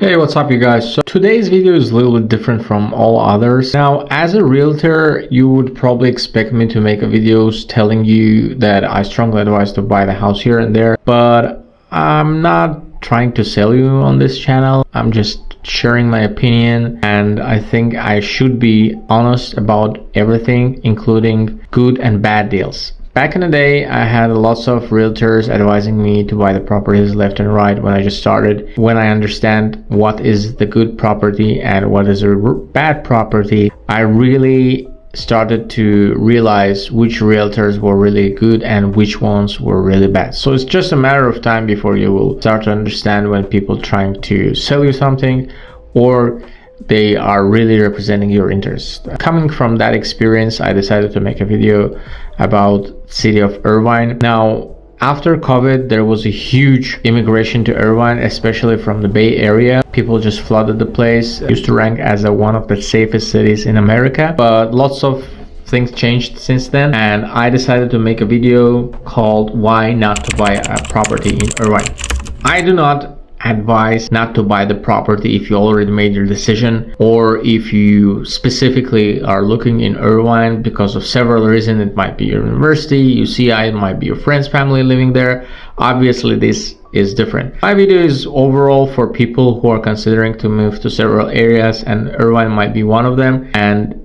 Hey, what's up you guys? So today's video is a little bit different from all others. Now, as a realtor, you would probably expect me to make videos telling you that I strongly advise to buy the house here and there, but I'm not trying to sell you on this channel. I'm just sharing my opinion, and I think I should be honest about everything, including good and bad deals. Back in the day, I had lots of realtors advising me to buy the properties left and right when I just started. When I understand what is the good property and what is a bad property, I really started to realize which realtors were really good and which ones were really bad. So it's just a matter of time before you will start to understand when people trying to sell you something or they are really representing your interest. Coming from that experience, I decided to make a video about city of Irvine. Now, after COVID, there was a huge immigration to Irvine, especially from the Bay Area. People just flooded the place. It used to rank as one of the safest cities in America, but lots of things changed since then, and I decided to make a video called Why Not to Buy a Property in Irvine. I do not advise not to buy the property if you already made your decision, or if you specifically are looking in Irvine because of several reasons. It might be your university, UCI, it might be your friend's family living there. Obviously this is different. My video is overall for people who are considering to move to several areas, and Irvine might be one of them, and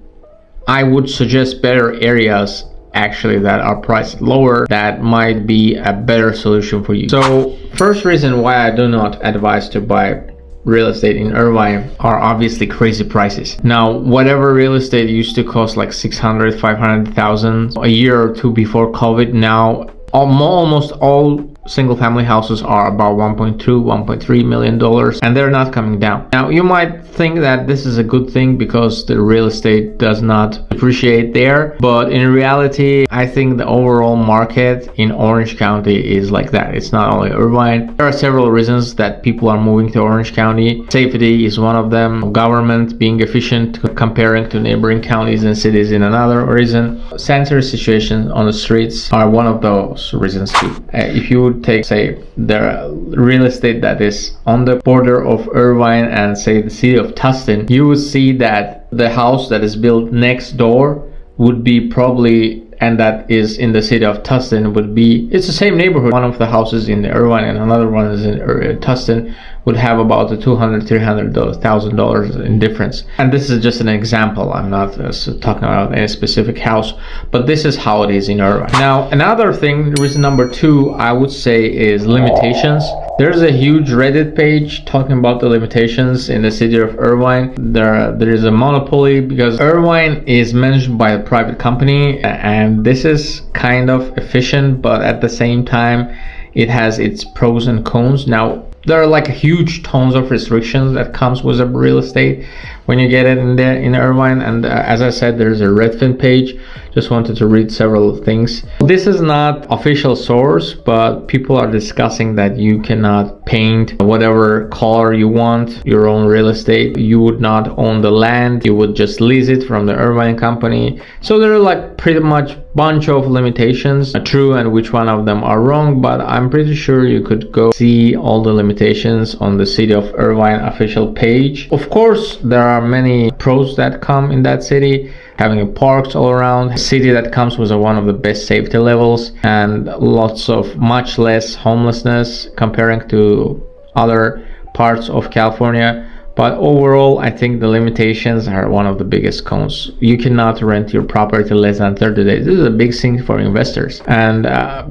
I would suggest better areas actually that are priced lower. That might be a better solution for you. So first reason why I do not advise to buy real estate in Irvine are obviously crazy prices. Now, whatever real estate used to cost like 600, 500,000 a year or two before COVID, now almost all single family houses are about 1.2 1.3 million dollars, and they're not coming down. Now, you might think that this is a good thing because the real estate does not appreciate there, but in reality, I think the overall market in Orange County is like that. It's not only Irvine. There are several reasons that people are moving to Orange County. Safety is one of them. Government being efficient comparing to neighboring counties and cities in another reason. Sanitary situations on the streets are one of those reasons too. If you would take, say, the real estate that is on the border of Irvine and say the city of Tustin, you would see that the house that is built next door would be probably, and that is in the city of Tustin, would be, it's the same neighborhood. One of the houses in Irvine and another one is in Tustin would have about the $200,000-$300,000 in difference. And this is just an example. I'm not talking about any specific house, but this is how it is in Irvine. Now, another thing, reason number two, I would say, is limitations. There's a huge Reddit page talking about the limitations in the city of Irvine. There is a monopoly because Irvine is managed by a private company, and this is kind of efficient, but at the same time, it has its pros and cons. Now, there are like huge tons of restrictions that comes with a real estate when you get it in there in Irvine, and as I said, there's a Redfin page. Just wanted to read several things. This is not official source, but people are discussing that you cannot paint whatever color you want your own real estate. You would not own the land, you would just lease it from the Irvine company. So there are like pretty much bunch of limitations, true, and which one of them are wrong, but I'm pretty sure you could go see all the limitations on the city of Irvine official page. Of course, there are many pros that come in that city, having parks all around, a city that comes with one of the best safety levels and lots of much less homelessness comparing to other parts of California. But overall, I think the limitations are one of the biggest cons. You cannot rent your property less than 30 days. This is a big thing for investors. And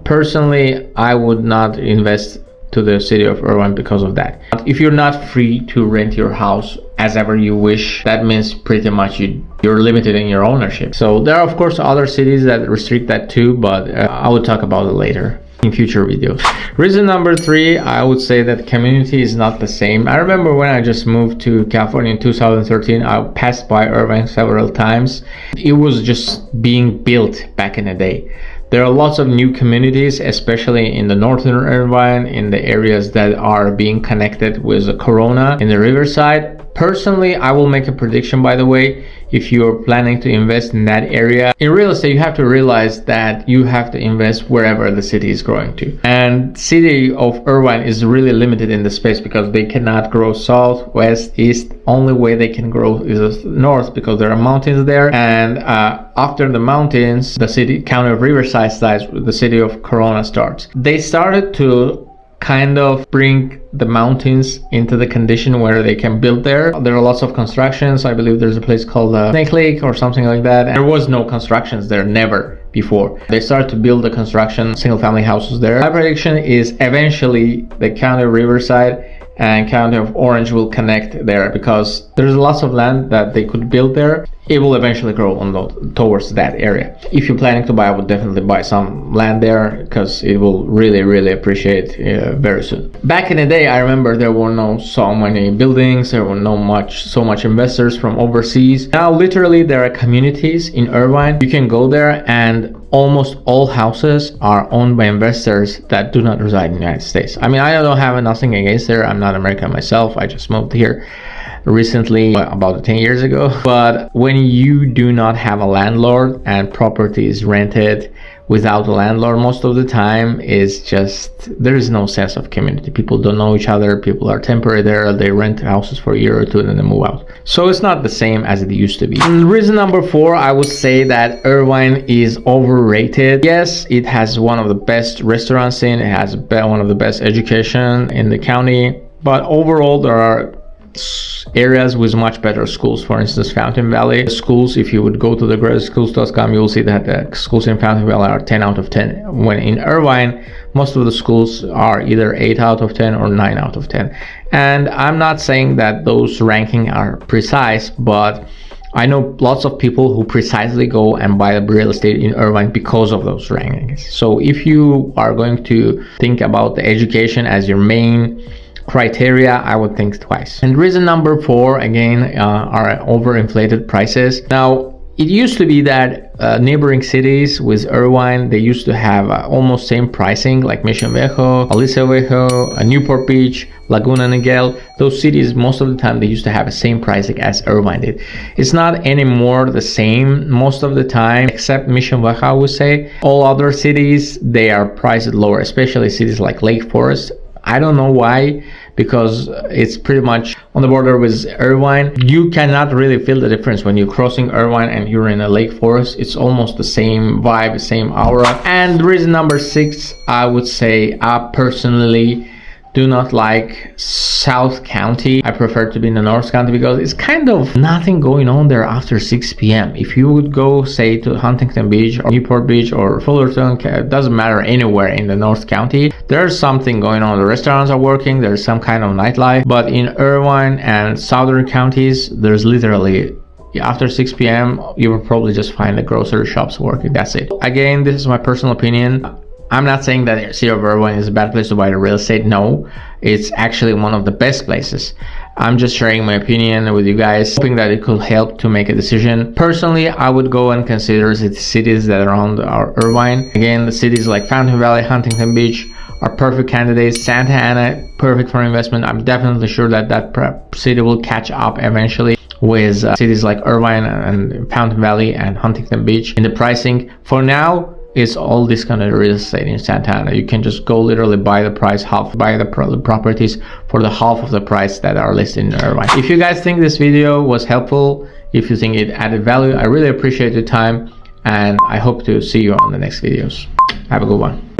personally, I would not invest to the city of Irvine because of that. If you're not free to rent your house as ever you wish, that means pretty much you're limited in your ownership. So there are of course other cities that restrict that too, but I will talk about it later in future videos. Reason number three, I would say that community is not the same. I remember when I just moved to California in 2013, I passed by Irvine several times. It was just being built back in the day. There are lots of new communities, especially in the northern Irvine, in the areas that are being connected with Corona in the riverside. Personally, I will make a prediction, by the way. If you're planning to invest in that area, in real estate, you have to realize that you have to invest wherever the city is growing to. And city of Irvine is really limited in the space because they cannot grow south, west, east. Only way they can grow is north because there are mountains there. And after the mountains, the county of Riverside starts, the city of Corona starts. They started to kind of bring the mountains into the condition where they can build there. There are lots of constructions. I believe there's a place called Snake Lake or something like that. And there was no constructions there, never before. They started to build the construction, single family houses there. My prediction is eventually the county of Riverside and county of Orange will connect there because there's lots of land that they could build there. It will eventually grow towards that area. If you're planning to buy, I would definitely buy some land there because it will really appreciate very soon. Back in the day, I remember there were no so many buildings, there were so much investors from overseas. Now literally there are communities in Irvine. You can go there and almost all houses are owned by investors that do not reside in the United States. I mean, I don't have nothing against there. I'm not American myself. I just moved here recently, about 10 years ago. But when you do not have a landlord and property is rented without a landlord, most of the time is just, there is no sense of community. People don't know each other. People are temporary there. They rent houses for a year or two and then they move out. So it's not the same as it used to be. And reason number 4, I would say that Irvine is overrated. Yes, it has one of the best restaurants in, it has one of the best education in the county, but overall there are areas with much better schools. For instance, Fountain Valley schools, if you would go to the greatschools.com, you will see that the schools in Fountain Valley are 10 out of 10, when in Irvine most of the schools are either 8 out of 10 or 9 out of 10. And I'm not saying that those rankings are precise, but I know lots of people who precisely go and buy the real estate in Irvine because of those rankings. So if you are going to think about the education as your main criteria, I would think twice. And reason number 4, again, are overinflated prices. Now, it used to be that neighboring cities with Irvine, they used to have almost same pricing, like Mission Viejo, Aliso Viejo, Newport Beach, Laguna Niguel. Those cities, most of the time, they used to have the same pricing as Irvine did. It's not anymore the same most of the time, except Mission Viejo, I would say. All other cities, they are priced lower, especially cities like Lake Forest. I don't know why, because it's pretty much on the border with Irvine. You cannot really feel the difference when you're crossing Irvine and you're in a Lake Forest. It's almost the same vibe, same aura. And reason number 6, I would say I personally do not like South County. I prefer to be in the North County because it's kind of nothing going on there after 6 p.m. If you would go, say, to Huntington Beach or Newport Beach or Fullerton, it doesn't matter, anywhere in the North County, there's something going on. The restaurants are working, there's some kind of nightlife. But in Irvine and southern counties, there's literally, after 6 p.m., you will probably just find the grocery shops working. That's it. Again, this is my personal opinion. I'm not saying that the city of Irvine is a bad place to buy the real estate. No, it's actually one of the best places. I'm just sharing my opinion with you guys, hoping that it could help to make a decision. Personally, I would go and consider the cities that are around our Irvine. Again, the cities like Fountain Valley, Huntington Beach are perfect candidates. Santa Ana, perfect for investment. I'm definitely sure that that city will catch up eventually with cities like Irvine and Fountain Valley and Huntington Beach in the pricing. For now, it's all discounted real estate in Santa Ana. You can just go literally buy the properties for the half of the price that are listed in Irvine. If you guys think this video was helpful, if you think it added value, I really appreciate your time and I hope to see you on the next videos. Have a good one.